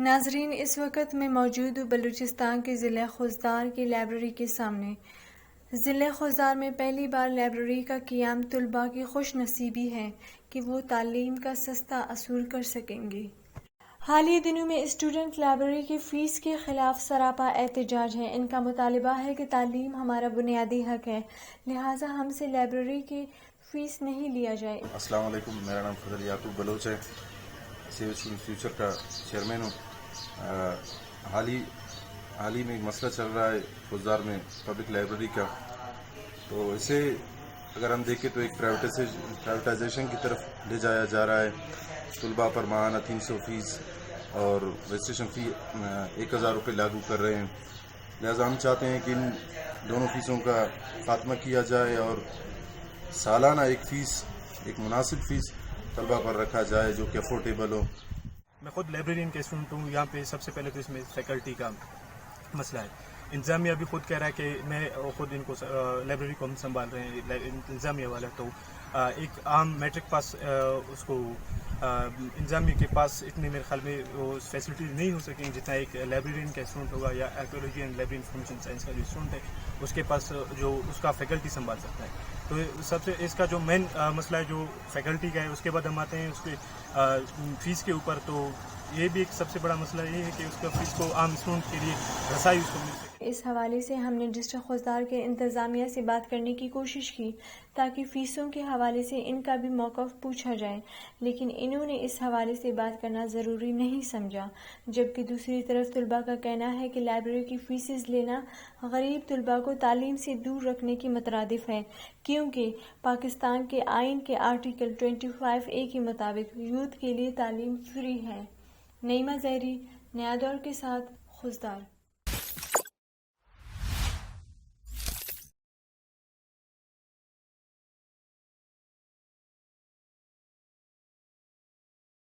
ناظرین، اس وقت میں موجود ہوں بلوچستان کے ضلع خوزدار کی لائبریری کے سامنے۔ ضلع خوزدار میں پہلی بار لائبریری کا قیام طلباء کی خوش نصیبی ہے کہ وہ تعلیم کا سستا اصول کر سکیں گے۔ حالیہ دنوں میں اسٹوڈنٹ لائبریری کی فیس کے خلاف سراپا احتجاج ہے۔ ان کا مطالبہ ہے کہ تعلیم ہمارا بنیادی حق ہے، لہٰذا ہم سے لائبریری کی فیس نہیں لیا جائے۔ السلام علیکم، میرا نام فضل یعقوب بلوچ ہے، سیو اسٹوڈنٹ فیوچر کا چیئرمین ہوں۔ حال ہی میں ایک مسئلہ چل رہا ہے خوزدار میں پبلک لائبریری کا، تو اسے اگر ہم دیکھیں تو ایک پرائیویٹائزیشن کی طرف لے جایا جا رہا ہے۔ طلباء پر ماہانہ 300 فیس اور رجسٹریشن فی 1000 روپے لاگو کر رہے ہیں، لہٰذا ہم چاہتے ہیں کہ ان دونوں فیسوں کا خاتمہ کیا جائے اور سالانہ ایک مناسب فیس طلباء پر رکھا جائے جو کہ افورڈیبل ہو۔ میں خود لائبریرین کا اسٹوڈنٹ ہوں۔ یہاں پہ سب سے پہلے تو اس میں فیکلٹی کا مسئلہ ہے۔ انتظامیہ بھی خود کہہ رہا ہے کہ میں خود ان کو لائبریری کو ہم سنبھال رہے ہیں، انتظامیہ والا، تو ایک عام میٹرک پاس اس کو انتظامیہ کے پاس اتنے میرے خیال میں وہ فیسلٹیز نہیں ہو سکیں جتنا ایک لائبریرین کا اسٹوڈنٹ ہوگا یا archaeology and library information science کا جو اسٹوڈنٹ ہے اس کے پاس جو اس کا فیکلٹی سنبھال سکتا ہے۔ تو سب سے اس کا جو مین مسئلہ ہے جو فیکلٹی کا ہے، اس کے بعد ہم آتے ہیں اس کے فیس کے اوپر۔ تو یہ بھی ایک سب سے بڑا مسئلہ یہ ہے کہ اس کا فیس کو عام اسٹوڈنٹ کے لیے رسائی اس کو مل سکے۔ اس حوالے سے ہم نے ڈسٹرکٹ خوزدار کے انتظامیہ سے بات کرنے کی کوشش کی تاکہ فیسوں کے حوالے سے ان کا بھی موقف پوچھا جائے، لیکن انہوں نے اس حوالے سے بات کرنا ضروری نہیں سمجھا، جبکہ دوسری طرف طلباء کا کہنا ہے کہ لائبریری کی فیسز لینا غریب طلباء کو تعلیم سے دور رکھنے کی مترادف ہے، کیونکہ پاکستان کے آئین کے آرٹیکل 25A کے مطابق یوتھ کے لیے تعلیم فری ہے۔ نعیمہ زہری، نیا دور کے ساتھ، خوزدار۔